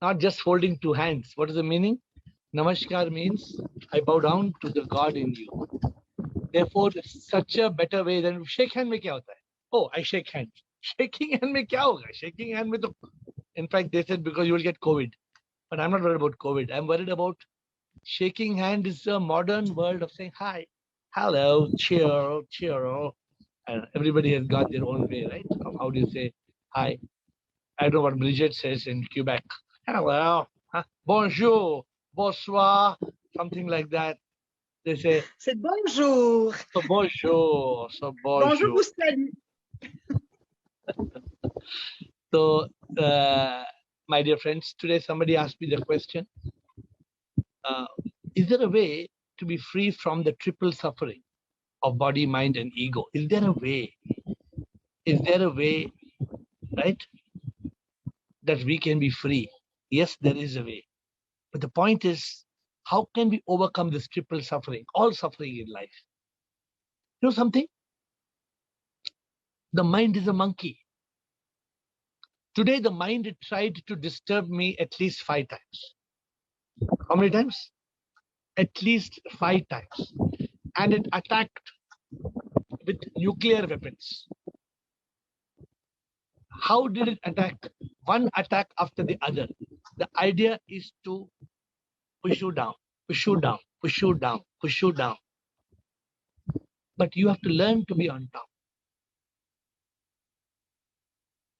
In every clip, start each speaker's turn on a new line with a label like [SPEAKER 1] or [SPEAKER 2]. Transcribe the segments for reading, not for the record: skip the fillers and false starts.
[SPEAKER 1] not just folding two hands. What is the meaning? Namaskar means I bow down to the God in you. Therefore, such a better way than shake hand में क्या होता है? Oh, I shake hand. Shaking hand में क्या होगा? Shaking hand में तो, in fact, they said because you will get COVID. But I'm not worried about COVID. I'm worried about shaking hand is a modern word of saying hi, hello, cheer, cheer. And everybody has got their own way, right? Of how do you say hi? I don't know what Bridget says in Quebec. Hello, bonjour, bonsoir, something like that. They say,
[SPEAKER 2] c'est bonjour.
[SPEAKER 1] so bonjour, so bonjour.
[SPEAKER 2] Bonjour, salut.
[SPEAKER 1] So, my dear friends, today somebody asked me the question, is there a way to be free from the triple suffering of body, mind, and ego? Is there a way? Is there a way, right, that we can be free? Yes, there is a way. But the point is, how can we overcome this triple suffering, all suffering in life? You know something? The mind is a monkey. Today, the mind tried to disturb me at least 5 times. How many times? At least 5 times. And it attacked with nuclear weapons. How did it attack? One attack after the other. The idea is to push you down, push you down, push you down, push you down. But you have to learn to be on top.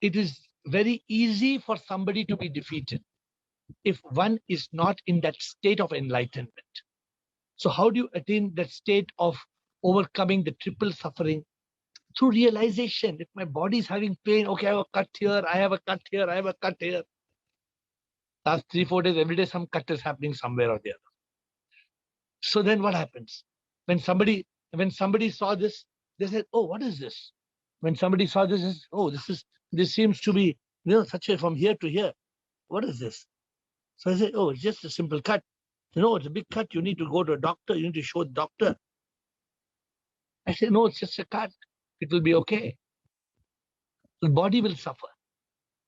[SPEAKER 1] It is very easy for somebody to be defeated if one is not in that state of enlightenment. So how do you attain that state of overcoming the triple suffering? Through realization. If my body is having pain, okay, I have a cut here, I have a cut here, I have a cut here. Last 3-4 days, every day some cut is happening somewhere or the other. So then what happens? When somebody saw this, they said, oh, what is this? When somebody saw this, oh, this seems to be, such a from here to here. What is this? So I said, oh, it's just a simple cut. No, it's a big cut. You need to go to a doctor. You need to show the doctor. I said, no, it's just a cut. It will be okay. The body will suffer.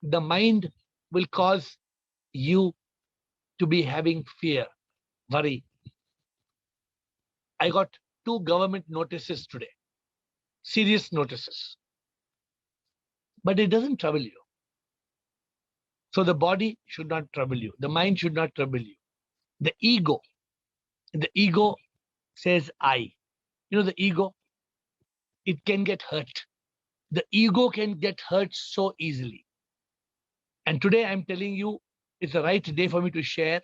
[SPEAKER 1] The mind will cause you to be having fear, worry. I got 2 government notices today, serious notices. But it doesn't trouble you. So the body should not trouble you. The mind should not trouble you. The ego says I. The ego, it can get hurt. The ego can get hurt so easily. And today I'm telling you, it's the right day for me to share.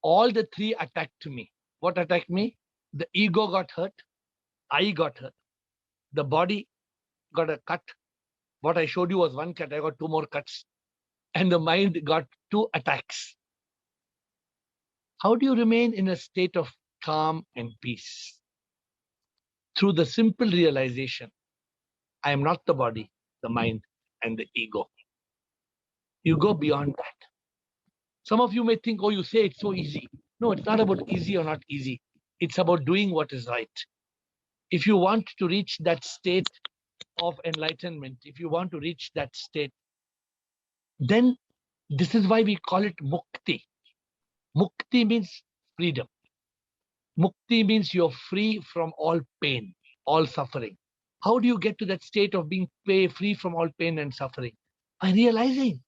[SPEAKER 1] All the 3 attacked me. What attacked me? The ego got hurt. I got hurt. The body got a cut. What I showed you was 1 cut. I got 2 more cuts. And the mind got 2 attacks. How do you remain in a state of calm and peace? Through the simple realization, I am not the body, the mind, and the ego. You go beyond that. Some of you may think, oh, you say it's so easy. No, it's not about easy or not easy. It's about doing what is right. If you want to reach that state of enlightenment, if you want to reach that state, then this is why we call it mukti. Mukti means freedom. Mukti means you're free from all pain, all suffering. How do you get to that state of being free from all pain and suffering? By realizing,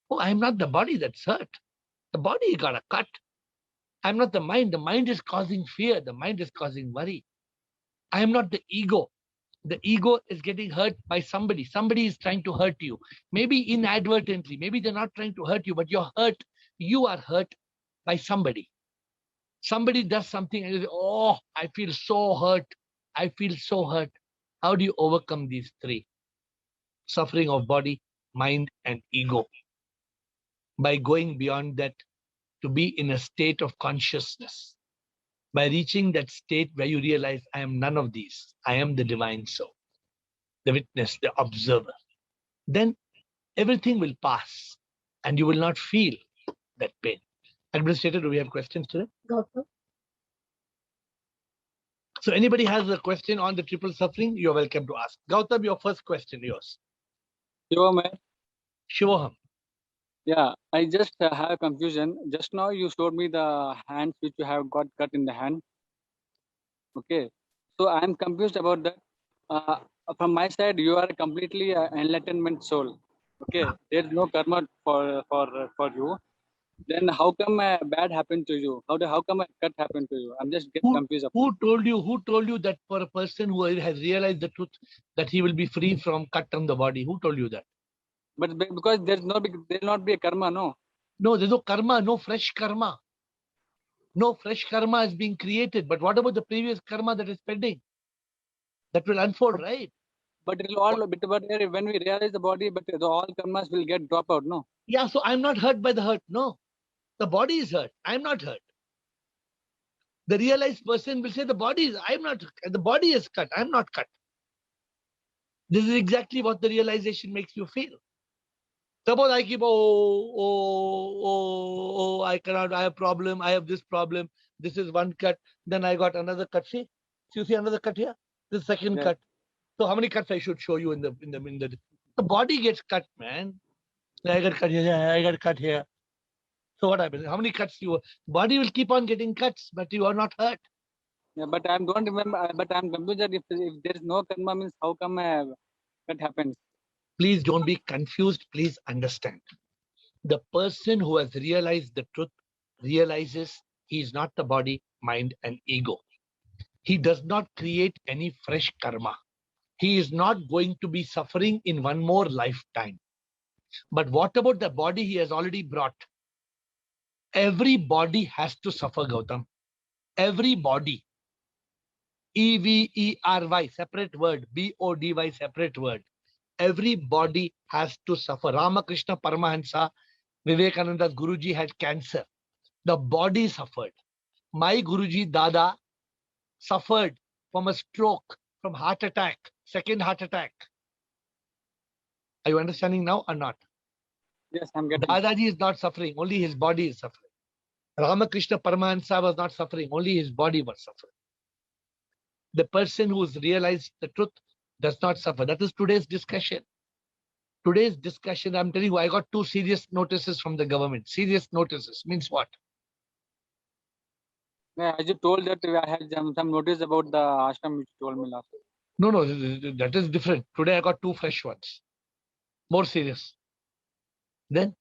[SPEAKER 1] oh, I'm not the body that's hurt. The body got a cut. I'm not the mind. The mind is causing fear. The mind is causing worry. I am not the ego. The ego is getting hurt by somebody. Somebody is trying to hurt you. Maybe inadvertently. Maybe they're not trying to hurt you, but you're hurt. You are hurt by somebody. Somebody does something and you say, oh, I feel so hurt. I feel so hurt. How do you overcome these 3? Suffering of body, mind, and ego. By going beyond that to be in a state of consciousness. By reaching that state where you realize I am none of these. I am the divine soul, the witness, the observer. Then everything will pass and you will not feel that pain. Administrator, do we have questions today?
[SPEAKER 2] Gautam.
[SPEAKER 1] So anybody has a question on the triple suffering, you're welcome to ask. Gautam, your first question, yours.
[SPEAKER 3] Shivam hai.
[SPEAKER 1] Shivoham.
[SPEAKER 2] Yeah, I just have a confusion. Just now you showed me the hands which you have got cut in the hand. Okay, so I am confused about that. Uh, from my side, you are completely enlightenment soul. Okay, there is no karma for you. Then how come a bad happened to you? How come a cut happened to you? I'm just get
[SPEAKER 1] Who
[SPEAKER 2] confused.
[SPEAKER 1] who told you? Who told you that for a person who has realized the truth that he will be free from cut on the body? Who told you that?
[SPEAKER 2] But because there will not be a karma, no.
[SPEAKER 1] No, there's no karma, no fresh karma. No fresh karma is being created. But what about the previous karma that is pending? That will unfold, right?
[SPEAKER 2] But it will all. But when we realize the body, but the all karmas will get drop out, no.
[SPEAKER 1] Yeah, so I'm not hurt by the hurt. No, the body is hurt. I'm not hurt. The realized person will say the body is, I'm not, the body is cut. I'm not cut. This is exactly what the realization makes you feel. Suppose I keep, I cannot, I have problem, I have this problem. This is one cut. Then I got another cut. See, you see another cut here? The second
[SPEAKER 2] Yeah.
[SPEAKER 1] cut. So how many cuts I should show you in the the body gets cut, man. I got cut here, I got cut here. So what happens? How many cuts you body will keep on getting cuts, but you are not hurt.
[SPEAKER 2] Yeah, but I don't remember. But I'm confused that if there is no karma, means how come that happens?
[SPEAKER 1] Please don't be confused. Please understand. The person who has realized the truth realizes he is not the body, mind, and ego. He does not create any fresh karma. He is not going to be suffering in one more lifetime. But what about the body he has already brought? Every body has to suffer, Gautam. Every body. EVERY, separate word. BODY, separate word. Every body has to suffer. Ramakrishna Paramahansa, Vivekananda's Guruji had cancer. The body suffered. My Guruji Dada suffered from a stroke, from heart attack, second heart attack. Are you understanding now or not?
[SPEAKER 2] Yes, I'm getting.
[SPEAKER 1] Dadaji is not suffering, only his body is suffering. Ramakrishna Paramahansa was not suffering, only his body was suffering. The person who has realized the truth does not suffer. That is today's discussion. Today's discussion, I'm telling you, I got 2 serious notices from the government. Serious notices means what?
[SPEAKER 2] Yeah, as you told that I had some notice about the ashram which you told me last.
[SPEAKER 1] No, that is different. Today I got 2 fresh ones. More serious. Then,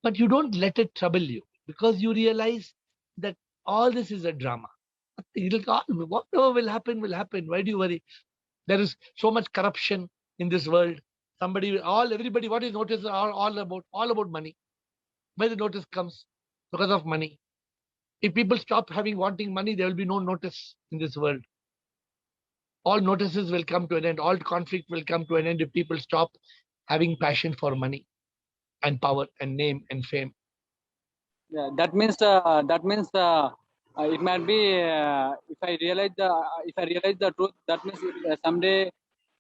[SPEAKER 1] but you don't let it trouble you because you realize that all this is a drama. Whatever will happen, will happen. Why do you worry? There is so much corruption in this world. Everybody, what is notice are all about money. Where the notice comes because of money. If people stop wanting money, there will be no notice in this world. All notices will come to an end. All conflict will come to an end if people stop having passion for money and power and name and fame.
[SPEAKER 2] Yeah, that means it might be if I realize the truth, that means someday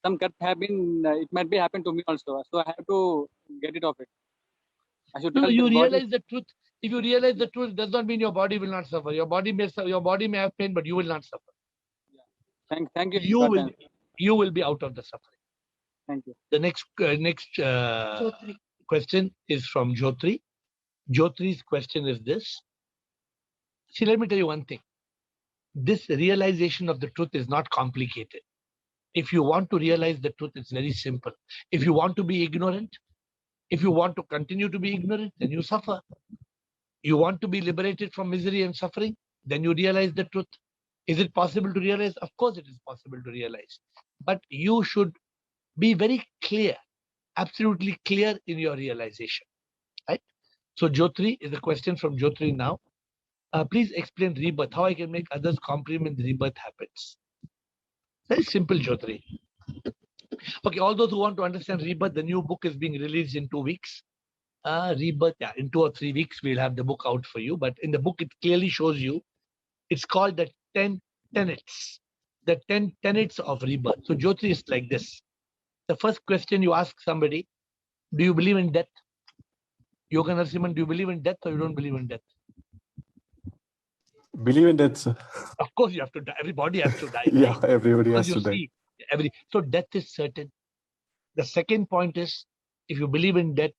[SPEAKER 2] some cut have been it might be happen to me also. So I have to get it off it. I should
[SPEAKER 1] No,
[SPEAKER 2] tell
[SPEAKER 1] you
[SPEAKER 2] the body.
[SPEAKER 1] realize the truth. If you realize the truth, does not mean your body will not suffer. Your body may have pain, but you will not suffer.
[SPEAKER 2] Yeah. Thank you.
[SPEAKER 1] You will be out of the suffering.
[SPEAKER 2] Thank you.
[SPEAKER 1] The next question is from Jyotri. Jyotri's question is this. See, let me tell you one thing. This realization of the truth is not complicated. If you want to realize the truth, it's very simple. If you want to be ignorant, if you want to continue to be ignorant, then you suffer. You want to be liberated from misery and suffering, then you realize the truth. Is it possible to realize? Of course, it is possible to realize. But you should be very clear, absolutely clear in your realization. Right? So, Jyotri is a question from Jyotri now. Please explain rebirth, how I can make others comprehend rebirth happens. Very simple, Jyotri. Okay, all those who want to understand rebirth, the new book is being released in 2 weeks. Rebirth, yeah, in 2 or 3 weeks, we'll have the book out for you. But in the book, it clearly shows you, it's called the 10 tenets. The 10 tenets of rebirth. So Jyotri is like this. The first question you ask somebody, do you believe in death? Yoga Narasimhan, do you believe in death or you don't believe in death?
[SPEAKER 3] Believe in death, sir.
[SPEAKER 1] Of course, you have to die. Everybody has to die.
[SPEAKER 3] Yeah,
[SPEAKER 1] right?
[SPEAKER 3] everybody
[SPEAKER 1] Because
[SPEAKER 3] has to die.
[SPEAKER 1] So death is certain. The second point is, if you believe in death,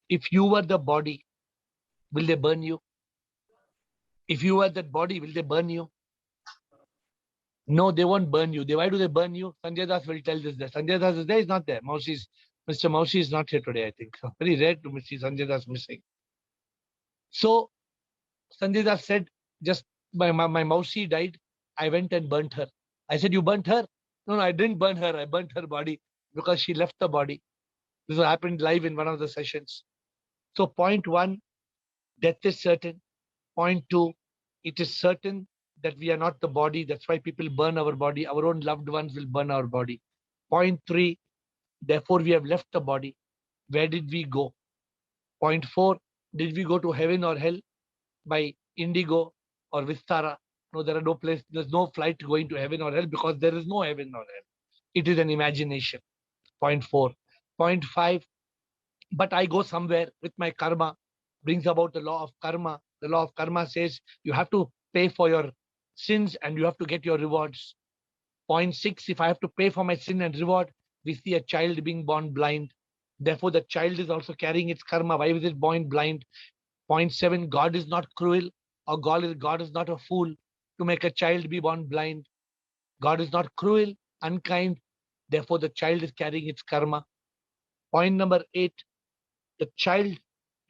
[SPEAKER 1] If you were the body, will they burn you? If you were that body, will they burn you? No, they won't burn you. Why do they burn you? Sanjay Das will tell this. Sanjay Das is there, he's not there. Mr. Maushi is not here today, I think. So very rare to see Sanjay Das missing. So Sanjay Das said, just my Maushi died. I went and burnt her. I said, you burnt her? No, I didn't burn her. I burnt her body because she left the body. This happened live in one of the sessions. So point one, death is certain. Point two, it is certain that we are not the body. That's why people burn our body. Our own loved ones will burn our body. Point three, therefore we have left the body. Where did we go? Point four, did we go to heaven or hell by Indigo or Vistara? No, there are no place. There's no flight going to heaven or hell because there is no heaven or hell. It is an imagination. Point four. Point five, but I go somewhere with my karma, brings about the law of karma. The law of karma says you have to pay for your sins and you have to get your rewards. Point six, if I have to pay for my sin and reward, we see a child being born blind. Therefore, the child is also carrying its karma. Why was it born blind? Point seven, God is not cruel, or God is not a fool to make a child be born blind. God is not cruel, unkind. Therefore, the child is carrying its karma. Point number eight, the child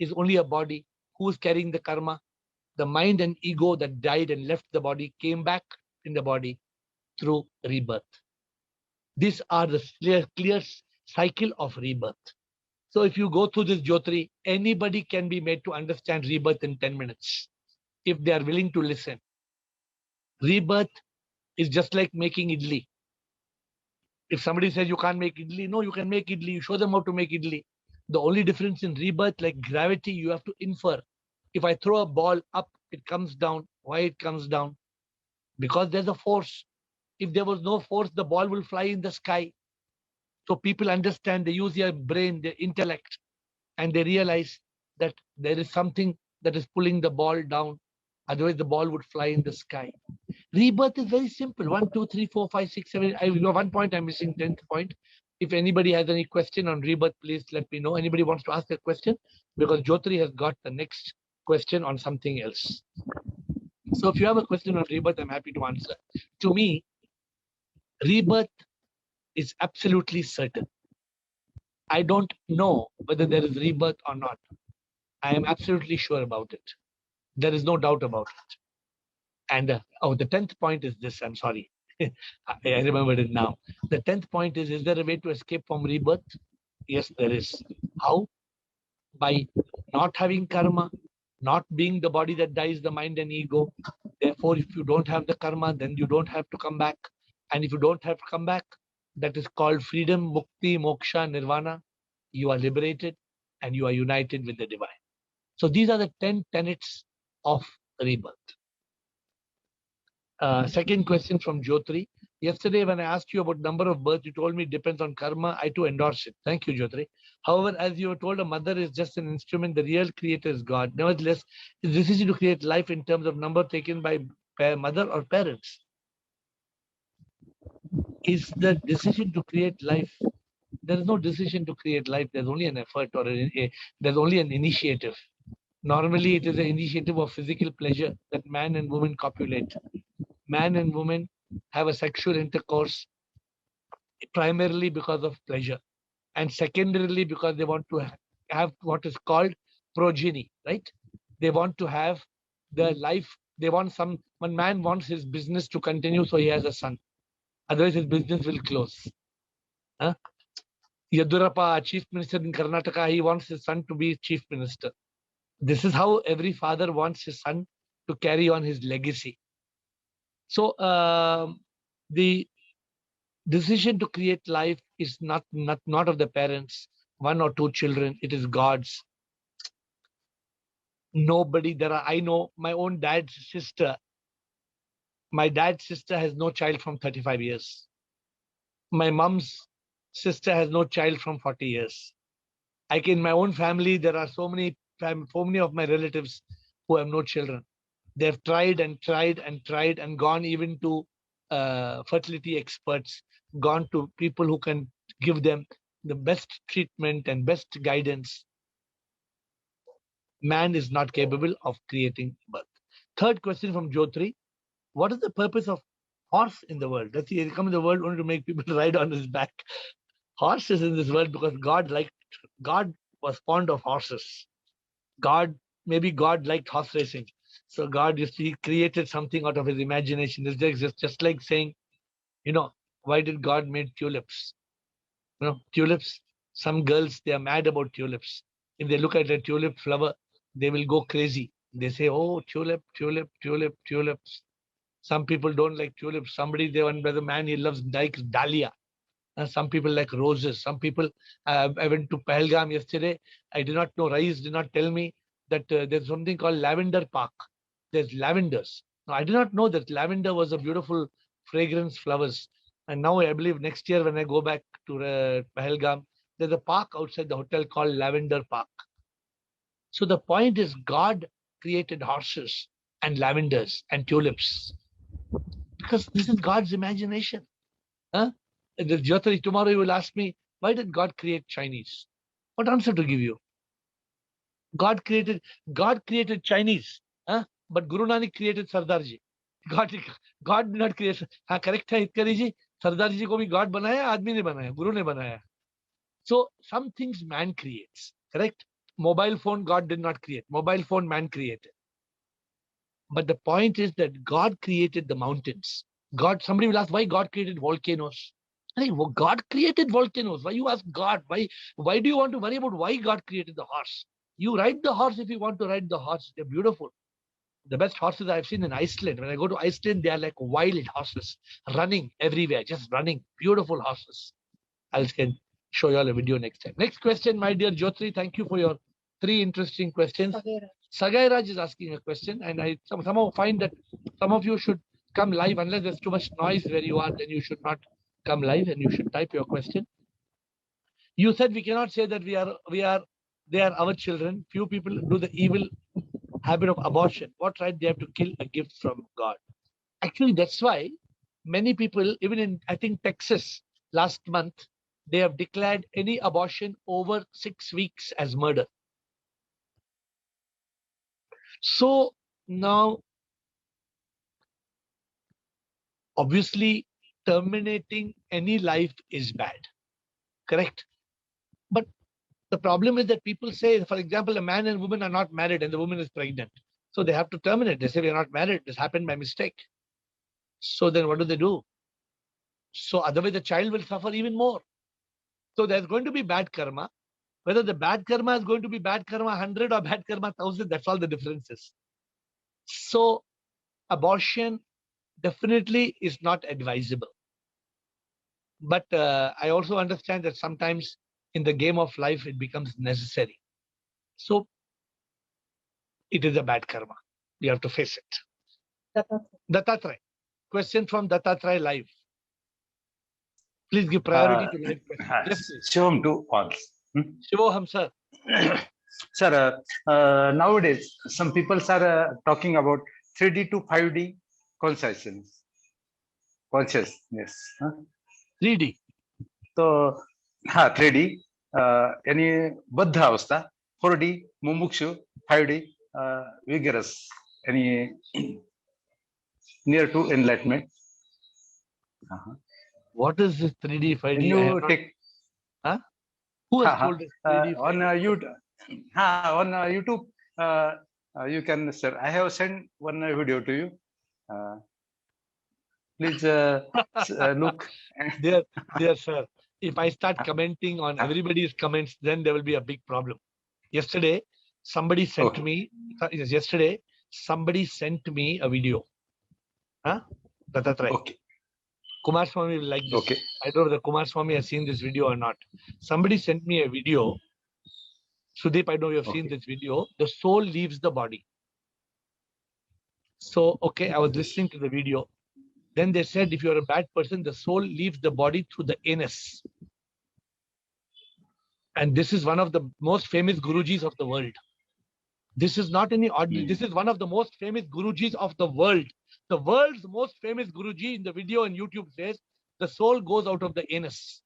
[SPEAKER 1] is only a body. Who is carrying the karma? The mind and ego that died and left the body came back in the body through rebirth. These are the clear cycle of rebirth. So if you go through this Jyotri, anybody can be made to understand rebirth in 10 minutes if they are willing to listen. Rebirth is just like making idli. If somebody says you can't make idli, no, you can make idli. You show them how to make idli. The only difference in rebirth, like gravity, you have to infer. If I throw a ball up, it comes down. Why it comes down? Because there's a force. If there was no force, the ball will fly in the sky. So people understand, they use their brain, their intellect, and they realize that there is something that is pulling the ball down. Otherwise, the ball would fly in the sky. Rebirth is very simple. 1, 2, 3, 4, 5, 6, 7. I know one point I'm missing, 10th point. If anybody has any question on rebirth, please let me know. Anybody wants to ask a question? Because Jyotri has got the next question on something else. So if you have a question on rebirth, I'm happy to answer. To me, rebirth is absolutely certain. I don't know whether there is rebirth or not. I am absolutely sure about it. There is no doubt about it. And the 10th point is this. I'm sorry. I remembered it now. The 10th point is there a way to escape from rebirth? Yes, there is. How? By not having karma, not being the body that dies, the mind and ego. Therefore, if you don't have the karma, then you don't have to come back. And if you don't have to come back, that is called freedom, mukti, moksha, nirvana. You are liberated and you are united with the divine. So these are the 10 tenets of rebirth. Second question from Jyotri. Yesterday, when I asked you about number of births, you told me it depends on karma. I too endorse it. Thank you, Jyotri. However, as you were told, a mother is just an instrument. The real creator is God. Nevertheless, the decision to create life in terms of number taken by mother or parents is the decision to create life. There is no decision to create life. There's only an effort or there's only an initiative. Normally, it is an initiative of physical pleasure that man and woman copulate. Man and woman have a sexual intercourse primarily because of pleasure, and secondarily because they want to have what is called progeny, right? They want to have the life. They want one man wants his business to continue, so he has a son. Otherwise, his business will close. Huh? Yadurappa, chief minister in Karnataka, he wants his son to be chief minister. This is how every father wants his son to carry on his legacy. So the decision to create life is not of the parents, one or two children. It is God's. Nobody. I know my own dad's sister. My dad's sister has no child from 35 years. My mom's sister has no child from 40 years. In my own family, there are so many of my relatives who have no children. They've tried and tried and tried and gone even to fertility experts, gone to people who can give them the best treatment and best guidance. Man is not capable of creating birth. Third question from Jyotri. What is the purpose of horse in the world? Does he come in the world only to make people ride on his back? Horse is in this world because God was fond of horses. Maybe God liked horse racing. So God he created something out of his imagination. It's just like saying, why did God make tulips? Tulips. Some girls, they are mad about tulips. If they look at a tulip flower, they will go crazy. They say, oh, tulip, tulip, tulip, tulips. Some people don't like tulips. One brother man, he likes dahlia. Some people like roses. Some people, I went to Pahalgam yesterday. I did not know, Rais did not tell me that there's something called lavender park. There's lavenders. Now, I did not know that lavender was a beautiful fragrance flowers. And now I believe next year when I go back to Pahalgam, there's a park outside the hotel called Lavender Park. So the point is God created horses and lavenders and tulips because this is God's imagination. Huh? Jyotari, tomorrow you will ask me, why did God create Chinese? What answer to give you? God created Chinese, huh? But Guru Nanak created Sardarji. God, God did not create. हाँ correct है इतकरी जी. सरदार जी को भी God बनाया, आदमी ने बनाया, गुरु ने बनाया. So some things man creates, correct? Mobile phone God did not create. Mobile phone man created. But the point is that God created the mountains. Somebody will ask why God created volcanoes. I think, well, God created volcanoes. Why you ask God? Why do you want to worry about why God created the horse? You ride the horse if you want to ride the horse. They're beautiful. The best horses I've seen in Iceland. When I go to Iceland, they are like wild horses, running everywhere, just running. Beautiful horses. I can show you all a video next time. Next question, my dear Jyotri. Thank you for your 3 interesting questions. Sagai Raj is asking a question, and I somehow find that some of you should come live. Unless there's too much noise where you are, then you should not come live and you should type your question. You said we cannot say that they are our children. Few people do the evil habit of abortion. What right they have to kill a gift from God? Actually, that's why many people, even in, I think, Texas last month, they have declared any abortion over 6 weeks as murder. So now, obviously, terminating any life is bad, correct? But the problem is that people say, for example, a man and woman are not married and the woman is pregnant. So they have to terminate. They say, we are not married. This happened by mistake. So then what do? So otherwise the child will suffer even more. So there's going to be bad karma. Whether the bad karma is going to be bad karma 100 or bad karma 1000, that's all the differences. So abortion definitely is not advisable. But I also understand that sometimes in the game of life, it becomes necessary. So it is a bad karma. You have to face it. Dattatray. Question from Dattatray live. Please give priority to live questions. Yes, please.
[SPEAKER 3] Shivam to all.
[SPEAKER 1] Shivoham, sir.
[SPEAKER 3] Sir, nowadays, some people are talking about 3D to 5D consciousness.
[SPEAKER 1] 3D.
[SPEAKER 3] So, 3D, any Buddha avastha, 4D, mumukshu, 5D, vigorous, any near to enlightenment.
[SPEAKER 1] What is this 3D, 5D?
[SPEAKER 3] Can you take?
[SPEAKER 1] Huh? Who has told this 3D, 5D?
[SPEAKER 3] On YouTube, you can, sir. I have sent one video to you. Please look.
[SPEAKER 1] Dear sir, if I start commenting on everybody's comments, then there will be a big problem. Yesterday, somebody sent me a video. Huh? That's right.
[SPEAKER 3] Okay.
[SPEAKER 1] Kumar Swami will like this.
[SPEAKER 3] Okay.
[SPEAKER 1] I don't know whether Kumar Swami has seen this video or not. Somebody sent me a video. Sudeep, I know you have seen this video. The soul leaves the body. So, okay, I was listening to the video. Then they said, if you're a bad person, the soul leaves the body through the anus. And this is one of the most famous Gurujis of the world. This is not any ordinary. This is one of the most famous Gurujis of the world. The world's most famous Guruji in the video on YouTube says, the soul goes out of the anus.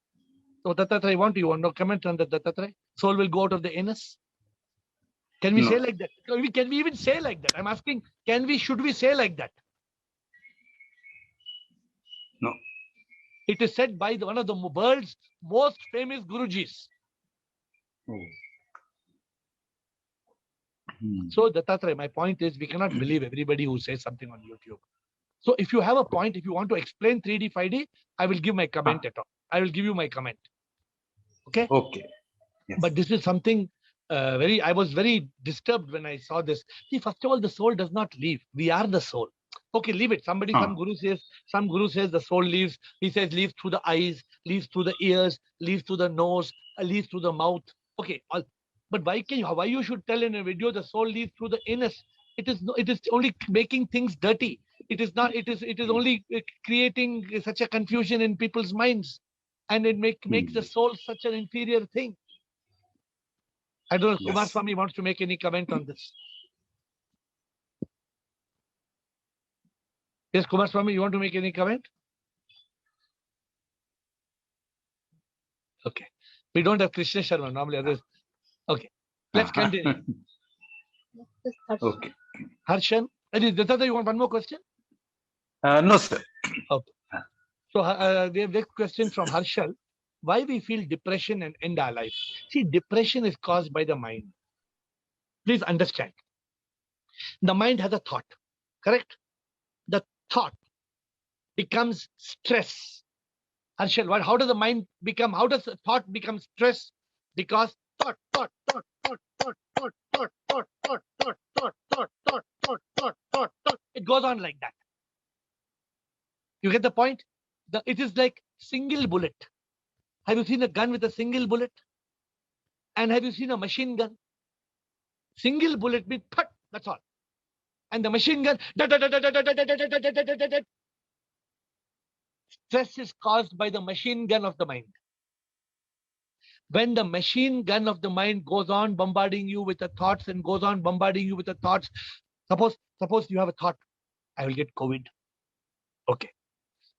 [SPEAKER 1] So Dattatray, you want to comment on the Dattatray? Soul will go out of the anus? Can we
[SPEAKER 3] No.
[SPEAKER 1] say like that? Can we even say like that? I'm asking, should we say like that?
[SPEAKER 3] No.
[SPEAKER 1] It is said by one of the world's most famous Gurujis.
[SPEAKER 3] Oh.
[SPEAKER 1] So Dattatreya, my point is we cannot believe everybody who says something on YouTube. So if you have a point, if you want to explain 3D, 5D, I will give my comment at all. I will give you my comment. Okay?
[SPEAKER 3] Okay. Yes.
[SPEAKER 1] But this is something I was very disturbed when I saw this. See, first of all, the soul does not leave. We are the soul. Okay, leave it. Some guru says the soul leaves. He says leaves through the eyes, leaves through the ears, leaves through the nose, leaves through the mouth. Okay, but why you should tell in a video the soul leaves through the anus? It is only making things dirty. It is not. It is only creating such a confusion in people's minds, and it makes the soul such an inferior thing. I don't know if
[SPEAKER 3] Yes.
[SPEAKER 1] Kumar Swami wants to make any comment on this. Yes, Kumar Swami, you want to make any comment? Okay. We don't have Krishna Sharma. Normally others. Okay. Let's continue.
[SPEAKER 3] Okay.
[SPEAKER 1] Harshan. Datta, you want one more question?
[SPEAKER 3] No, sir.
[SPEAKER 1] Okay. So we have next question from Harshal. Why we feel depression and end our life? See, depression is caused by the mind. Please understand. The mind has a thought, correct? The thought becomes stress. Harshal, how does the mind become, how does the thought become stress? Because thought. It goes on like that. You get the point? It is like single bullet. Have you seen a gun with a single bullet? And have you seen a machine gun? Single bullet means put, that's all. And the machine gun, stress is caused by the machine gun of the mind. When the machine gun of the mind goes on bombarding you with the thoughts and goes on bombarding you with the thoughts, suppose you have a thought, I will get COVID. Okay.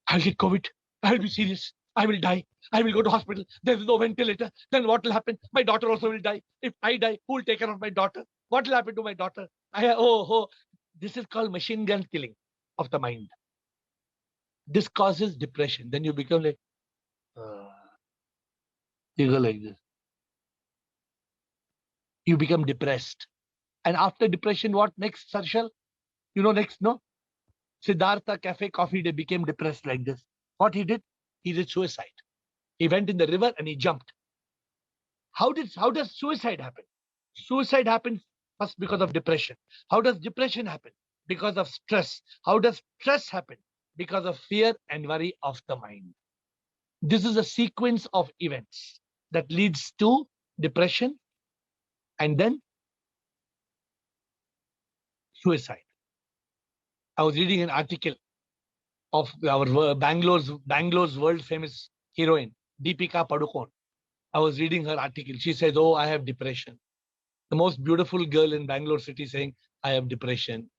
[SPEAKER 1] I'll get COVID. I'll be serious. I will die. I will go to hospital. There is no ventilator. Then what will happen? My daughter also will die. If I die, who will take care of my daughter? What will happen to my daughter? This is called machine gun killing of the mind. This causes depression. Then you become like, you go like this. You become depressed. And after depression, what next, Sarshal? You know next, no? Siddhartha Cafe Coffee Day became depressed like this. What he did? He did suicide. He went in the river and he jumped. How does suicide happen? Suicide happens first because of depression. How does depression happen? Because of stress. How does stress happen? Because of fear and worry of the mind. This is a sequence of events that leads to depression and then suicide. I was reading an article of our Bangalore's world famous heroine, Deepika Padukone. I was reading her article. She says, oh, I have depression. The most beautiful girl in Bangalore city saying, I have depression.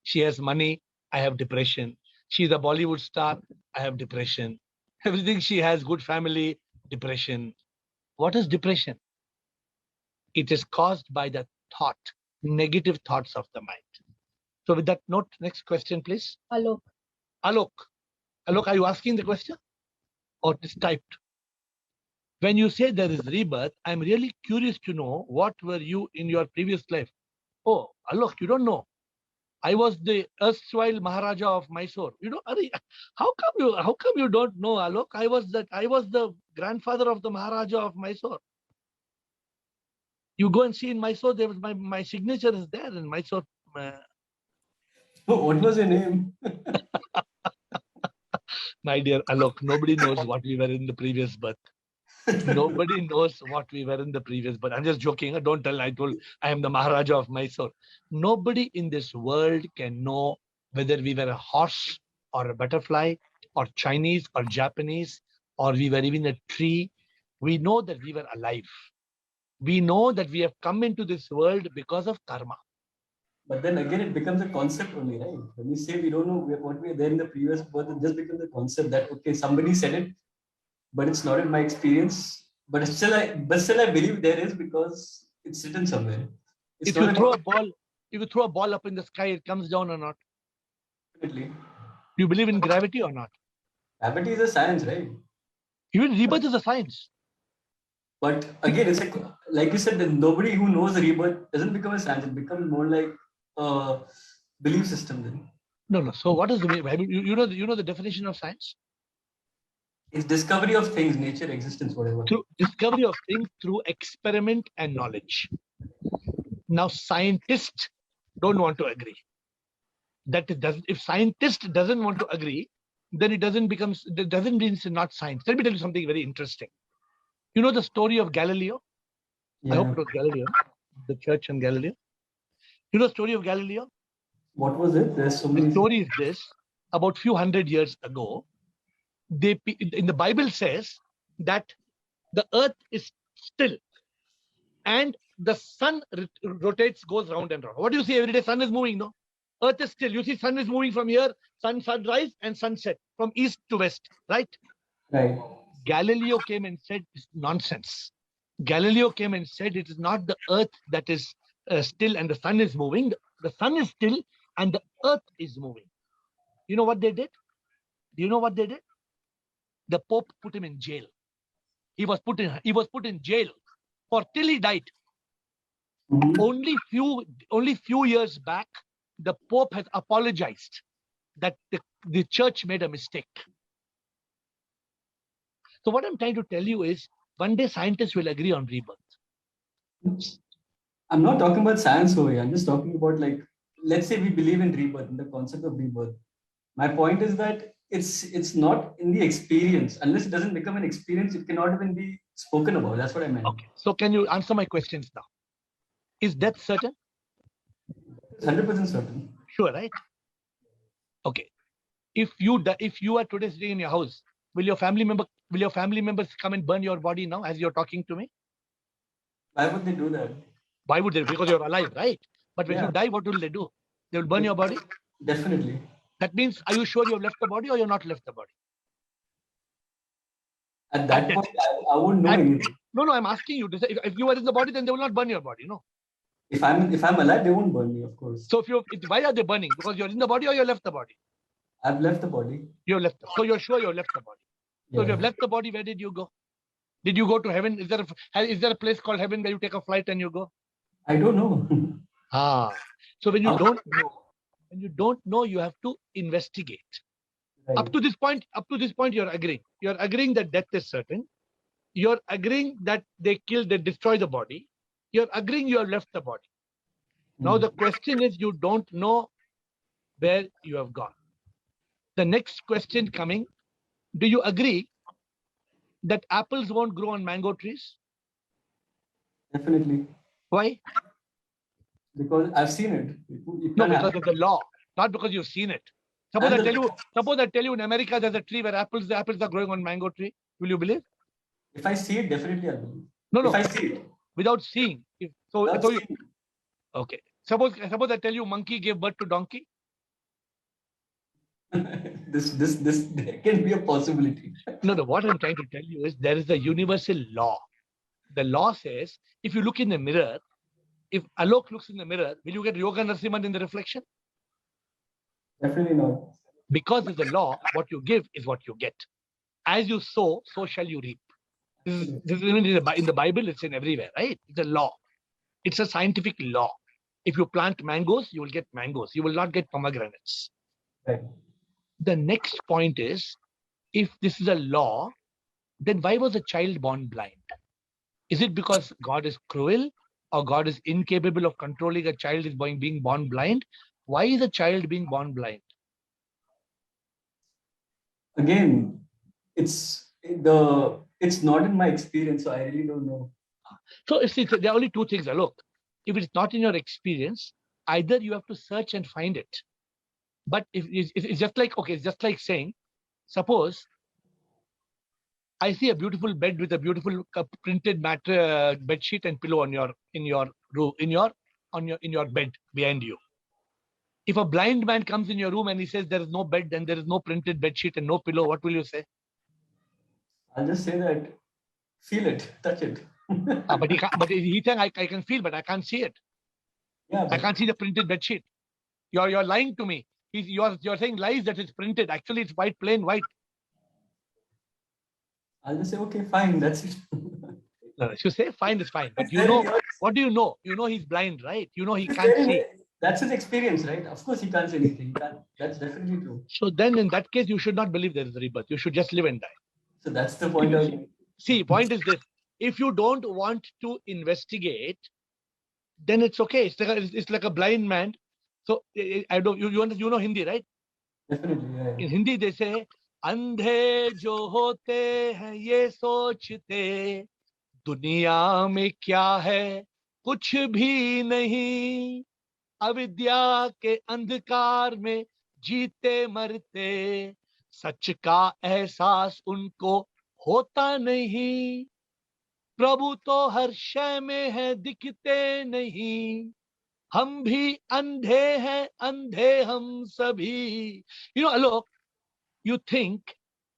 [SPEAKER 1] She has money. I have depression. She's a Bollywood star. I have depression. Everything she has, good family, depression. What is depression? It is caused by the thought, negative thoughts of the mind. So with that note, next question, please.
[SPEAKER 4] Alok.
[SPEAKER 1] Alok, are you asking the question? Or it is typed? When you say there is rebirth, I'm really curious to know what were you in your previous life. Oh, Alok, you don't know. I was the erstwhile Maharaja of Mysore. You know, how come you don't know, Alok? I was the grandfather of the Maharaja of Mysore. You go and see in Mysore, there was my signature is there in Mysore.
[SPEAKER 5] What was your name?
[SPEAKER 1] My dear Alok, nobody knows what we were in the previous birth. Nobody knows what we were in the previous birth. I'm just joking. Don't tell. I am the Maharaja of Mysore. Nobody in this world can know whether we were a horse or a butterfly or Chinese or Japanese or we were even a tree. We know that we were alive. We know that we have come into this world because of karma.
[SPEAKER 5] But then again, it becomes a concept only, right? When we say we don't know what we were there in the previous birth, it just becomes a concept that, okay, somebody said it, but it's not in my experience. But still I believe there is because it's written somewhere. It's
[SPEAKER 1] If you
[SPEAKER 5] not
[SPEAKER 1] throw a ball, if you throw a ball up in the sky, it comes down or not?
[SPEAKER 5] definitely.
[SPEAKER 1] Do you believe in gravity or not?
[SPEAKER 5] Gravity is a science, right?
[SPEAKER 1] Even rebirth is a science.
[SPEAKER 5] But again, it's like you said, that nobody who knows the rebirth doesn't become a science. It becomes more like a belief system. Then
[SPEAKER 1] No. So what is the way? You know the definition of science?
[SPEAKER 5] it's discovery of things, nature, existence, whatever.
[SPEAKER 1] Through discovery of things through experiment and knowledge. Now scientists don't want to agree. That it doesn't. If scientist doesn't want to agree, then it doesn't mean it's not science. Let me tell you something very interesting. You know the story of Galileo? I hope
[SPEAKER 5] Yeah.
[SPEAKER 1] it was Galileo, the church in Galileo. You know the story of Galileo?
[SPEAKER 5] What was it? There's so
[SPEAKER 1] The
[SPEAKER 5] many.
[SPEAKER 1] story is this: about few hundred years ago, in the Bible says that the earth is still and the sun rotates, goes round and round. What do you see every day? Sun is moving, no? Earth is still. You see sun is moving from here, sunrise and sunset, from east to west, right?
[SPEAKER 5] Right.
[SPEAKER 1] Galileo came and said it's nonsense. Galileo came and said it is not the earth that is still and the sun is moving. The sun is still and the earth is moving. You know what they did? Do you know what they did? The Pope put him in jail. He was put in jail for till he died.
[SPEAKER 5] Mhm.
[SPEAKER 1] Only few years back, the Pope has apologized that the church made a mistake. So what I'm trying to tell you is, one day scientists will agree on rebirth.
[SPEAKER 5] I'm not talking about science over here. I'm just talking about, like, let's say we believe in rebirth, in the concept of rebirth. My point is that it's not in the experience. Unless it doesn't become an experience, it cannot even be spoken about. That's what I meant.
[SPEAKER 1] Okay. So can you answer my questions now? Is death certain?
[SPEAKER 5] It's 100% certain.
[SPEAKER 1] Sure, right? Okay. If you are today sitting in your house, will your family members come and burn your body now as you're talking to me?
[SPEAKER 5] Why would they do that?
[SPEAKER 1] Why would they? Because you're alive, right? But when you die, what will they do? They will burn your body?
[SPEAKER 5] Definitely.
[SPEAKER 1] That means, are you sure you have left the body or you're not left the body?
[SPEAKER 5] At that point, I wouldn't know anything.
[SPEAKER 1] No, I'm asking you to say, if you are in the body, then they will not burn your body, no?
[SPEAKER 5] If I'm alive, they won't burn me, of course.
[SPEAKER 1] So why are they burning? Because you're in the body or you left the body?
[SPEAKER 5] I've left the body.
[SPEAKER 1] You're left. So you're sure you're left the body. So if you have left the body, where did you go? Did you go to heaven? Is there a place called heaven where you take a flight and you go?
[SPEAKER 5] I don't know.
[SPEAKER 1] So when you don't know, you have to investigate.
[SPEAKER 5] Right.
[SPEAKER 1] Up to this point, you're agreeing. You're agreeing that death is certain. You're agreeing that they destroy the body. You're agreeing you have left the body. Now the question is, you don't know where you have gone. The next question coming, do you agree that apples won't grow on mango trees?
[SPEAKER 5] Definitely.
[SPEAKER 1] Why?
[SPEAKER 5] Because I've seen it.
[SPEAKER 1] No, because of the law, not because you've seen it. Suppose I tell you in America there's a tree where the apples are growing on mango tree. Will you believe?
[SPEAKER 5] If I see it, definitely I'll believe.
[SPEAKER 1] No.
[SPEAKER 5] If I see it.
[SPEAKER 1] Without seeing. Okay. Suppose I tell you monkey gave birth to donkey.
[SPEAKER 5] This there can be a possibility.
[SPEAKER 1] No. What I'm trying to tell you is there is a universal law. The law says if you look in the mirror, if Alok looks in the mirror, will you get Yoga Narasimhan in the reflection?
[SPEAKER 5] Definitely not.
[SPEAKER 1] Because it's the law, what you give is what you get. As you sow, so shall you reap. This is in the Bible, it's in everywhere, right? It's a law. It's a scientific law. If you plant mangoes, you will get mangoes. You will not get pomegranates.
[SPEAKER 5] Right.
[SPEAKER 1] The next point is, if this is a law, then why was a child born blind? Is it because God is cruel or God is incapable of controlling a child is being born blind? Why is a child being born blind?
[SPEAKER 5] Again, it's not in my experience, so I really don't know.
[SPEAKER 1] So there are only two things. Look, if it's not in your experience, either you have to search and find it. But if it's just like, okay, it's just like saying, suppose I see a beautiful bed with a beautiful printed bed sheet and pillow in your bed behind you. If a blind man comes in your room and he says there is no bed and there is no printed bed sheet and no pillow, what will you say?
[SPEAKER 5] I'll just say that, feel it, touch it.
[SPEAKER 1] But he saying I can feel, but I can't see it.
[SPEAKER 5] Yeah,
[SPEAKER 1] I
[SPEAKER 5] but
[SPEAKER 1] can't see the printed bed sheet. You're lying to me. You're saying lies that it's printed. Actually, it's white, plain white.
[SPEAKER 5] I'll just say, okay, fine, that's it.
[SPEAKER 1] No, if you say fine, it's fine. But
[SPEAKER 5] It's
[SPEAKER 1] you
[SPEAKER 5] very
[SPEAKER 1] know,
[SPEAKER 5] yours.
[SPEAKER 1] what do you know? You know he's blind, right? You know he
[SPEAKER 5] It's
[SPEAKER 1] can't
[SPEAKER 5] very-
[SPEAKER 1] see.
[SPEAKER 5] That's his experience, right? Of course, he can't say anything. That's definitely true.
[SPEAKER 1] So then in that case, you should not believe there is a rebirth. You should just live and die.
[SPEAKER 5] So that's the point I was making.
[SPEAKER 1] See, point is this. If you don't want to investigate, then it's okay. It's like a blind man. So I don't you know Hindi, right?
[SPEAKER 5] Definitely, yeah.
[SPEAKER 1] In Hindi they say, अंधे जो होते हैं ये सोचते दुनिया में क्या है कुछ भी नहीं अविद्या के अंधकार में जीते मरते सच का एहसास उनको होता नहीं प्रभु तो हर शय में है दिखते नहीं हम भी अंधे हैं अंधे हम सभी. You know, Alok, you think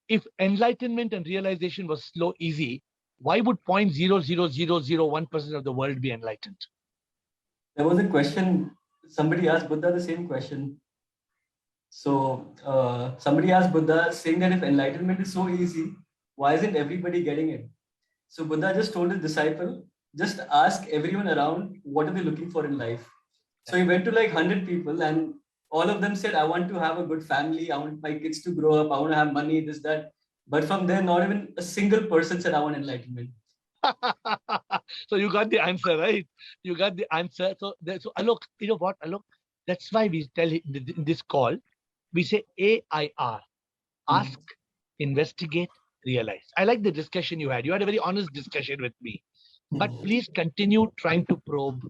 [SPEAKER 1] if enlightenment and realization was slow, easy, why would 0.00001% of the world be enlightened?
[SPEAKER 5] There was a question, somebody asked Buddha the same question. So somebody asked Buddha, saying that if enlightenment is so easy, why isn't everybody getting it? So Buddha just told his disciple, just ask everyone around what are they looking for in life. So he went to like 100 people and all of them said, I want to have a good family, I want my kids to grow up, I want to have money, this, that. But from there, not even a single person said, I want enlightenment.
[SPEAKER 1] So you got the answer, right? You got the answer. So Alok, you know what, Alok? That's why we tell in this call, we say AiR. Ask, investigate, realize. I like the discussion you had. You had a very honest discussion with me. But please continue trying to probe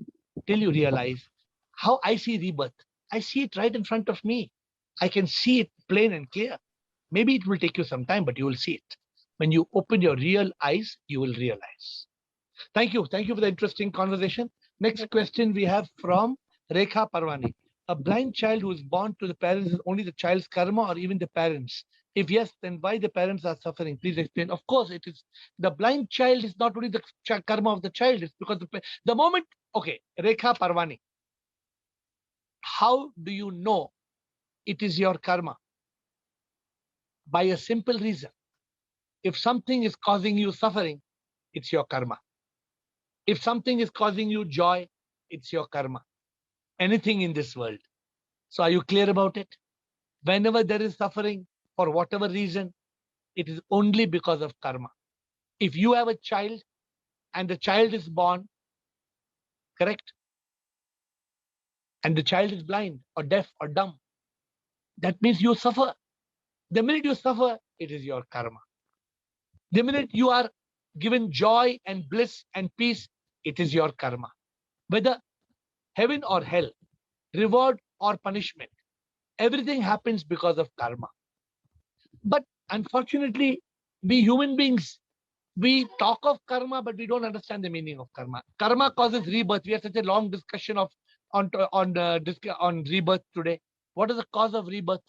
[SPEAKER 1] till you realize how I see rebirth. I see it right in front of me. I can see it plain and clear. Maybe it will take you some time, but you will see it. When you open your real eyes, you will realize. Thank you. Thank you for the interesting conversation. Next question we have from Rekha Parwani. A blind child who is born to the parents is only the child's karma or even the parents? If yes, then why the parents are suffering? Please explain. Of course, it is the blind child is not only the karma of the child. It's because the moment. Okay, Rekha Parwani. How do you know it is your karma? By a simple reason. If something is causing you suffering, it's your karma. If something is causing you joy, it's your karma. Anything in this world. So are you clear about it? Whenever there is suffering, for whatever reason, it is only because of karma. If you have a child and the child is born, correct? And the child is blind or deaf or dumb, that means you suffer. The minute you suffer, it is your karma. The minute you are given joy and bliss and peace, it is your karma. Whether heaven or hell, reward or punishment, everything happens because of karma. But unfortunately, we human beings, we talk of karma, but we don't understand the meaning of karma. Karma causes rebirth. We had such a long discussion on rebirth today. What is the cause of rebirth?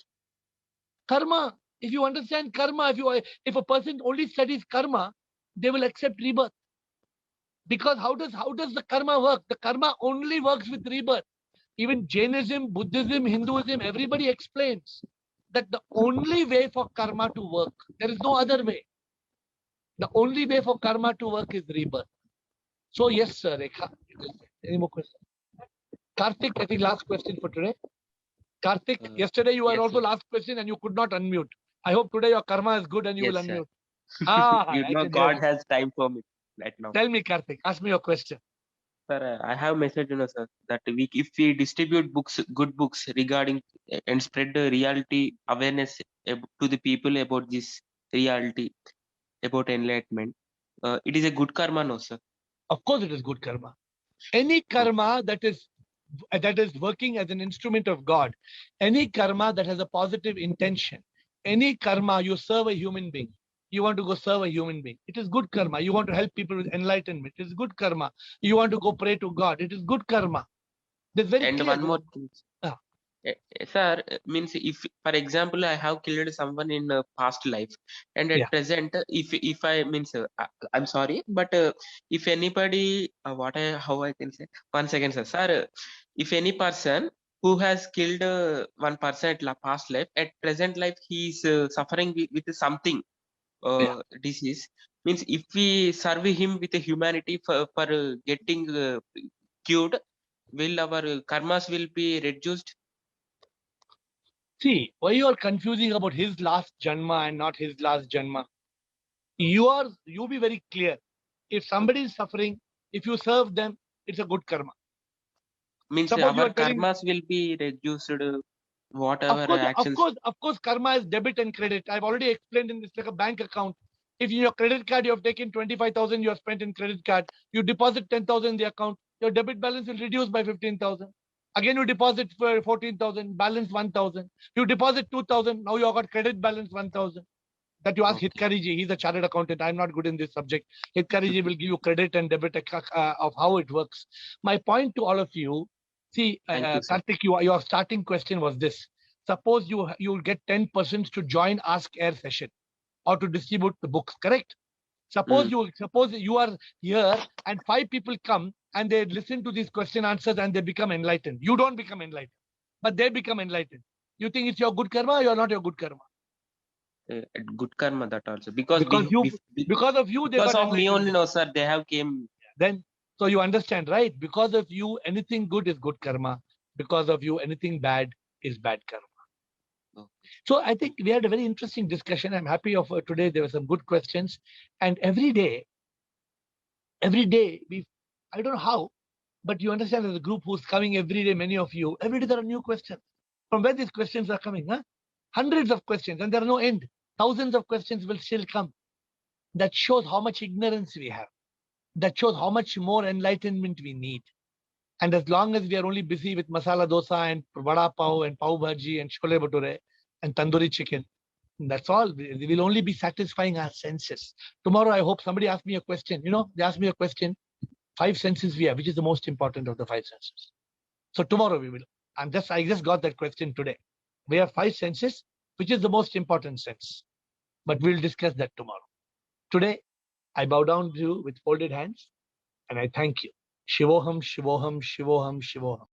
[SPEAKER 1] Karma. If you understand karma, if a person only studies karma, they will accept rebirth. Because how does the karma work? The karma only works with rebirth. Even Jainism, Buddhism, Hinduism, everybody explains that the only way for karma to work, there is no other way. The only way for karma to work is rebirth. So yes, sir, Rekha. Any more questions? Karthik, I think last question for today. Karthik, yesterday you were
[SPEAKER 4] yes,
[SPEAKER 1] also
[SPEAKER 4] sir.
[SPEAKER 1] last question and you could not unmute. I hope today your karma is good and you
[SPEAKER 4] Yes,
[SPEAKER 1] will
[SPEAKER 4] sir.
[SPEAKER 1] unmute.
[SPEAKER 4] You
[SPEAKER 1] I
[SPEAKER 4] know,
[SPEAKER 1] can hear
[SPEAKER 4] God
[SPEAKER 1] you.
[SPEAKER 4] has time for me right now.
[SPEAKER 1] Tell me, Karthik, ask me your question.
[SPEAKER 4] Sir, I have message, sir, that if we distribute books, good books regarding and spread the reality awareness to the people about this reality, about enlightenment, it is a good karma, no, sir?
[SPEAKER 1] Of course it is good karma. Any karma that is working as an instrument of God, any karma that has a positive intention, any karma you serve a human being, you want to go serve a human being, it is good karma. You want to help people with enlightenment, it is good karma. You want to go pray to God, it is good karma. There's very
[SPEAKER 4] And
[SPEAKER 1] clear.
[SPEAKER 4] one more thing. Sir, means if, for example, I have killed someone in past life, and at
[SPEAKER 1] Yeah.
[SPEAKER 4] present, if I means I'm sorry, but if anybody, how I can say, 1 second, sir. Sir, if any person who has killed one person at past life, at present life he is suffering with something
[SPEAKER 1] Yeah.
[SPEAKER 4] disease, means if we serve him with humanity for getting cured, will our karmas will be reduced?
[SPEAKER 1] See, why you are confusing about his last janma and not his last janma? You be very clear. If somebody is suffering, if you serve them, it's a good karma.
[SPEAKER 4] Means
[SPEAKER 1] Suppose you
[SPEAKER 4] our
[SPEAKER 1] are telling,
[SPEAKER 4] karmas will be reduced, whatever actions.
[SPEAKER 1] of course, karma is debit and credit. I've already explained in this like a bank account. If in your credit card you have taken 25,000, you have spent in credit card, you deposit 10,000 in the account, your debit balance will reduce by 15,000. Again, you deposit for 14,000, balance 1,000. You deposit 2,000, now you have got credit balance 1,000. That you ask
[SPEAKER 4] Okay.
[SPEAKER 1] Hitkariji, he's a chartered accountant. I'm not good in this subject. Hitkariji will give you credit and debit of how it works. My point to all of you, see,
[SPEAKER 4] Thank you, sir.
[SPEAKER 1] Karthik, your starting question was this. Suppose you'll get 10 persons to join Ask AiR session or to distribute the books, correct? Suppose you are here and 5 people come and they listen to these question answers and they become enlightened. You don't become enlightened, but they become enlightened. You think it's your good karma or you're not your good karma?
[SPEAKER 4] Good karma that also, because
[SPEAKER 1] Because of you they
[SPEAKER 4] because
[SPEAKER 1] got
[SPEAKER 4] of me
[SPEAKER 1] enlightened.
[SPEAKER 4] only, no sir, they have came.
[SPEAKER 1] Then so you understand, right? Because of you anything good is good karma. Because of you anything bad is bad karma.
[SPEAKER 4] Okay.
[SPEAKER 1] So I think we had a very interesting discussion. I'm happy of today. There were some good questions, and every day we, I don't know how, but you understand there's a group who's coming every day. Many of you, every day there are new questions. From where these questions are coming? Huh? Hundreds of questions, and there are no end. Thousands of questions will still come. That shows how much ignorance we have. That shows how much more enlightenment we need. And as long as we are only busy with masala dosa and vada pav and pav bhaji and chole bhature and tandoori chicken, that's all. We will only be satisfying our senses. Tomorrow, I hope somebody asks me a question. You know, they ask me a question. 5 senses we have, which is the most important of the 5 senses. So tomorrow we will. I just got that question today. We have 5 senses, which is the most important sense. But we'll discuss that tomorrow. Today, I bow down to you with folded hands and I thank you. Shivoham, Shivoham, Shivoham, Shivoham.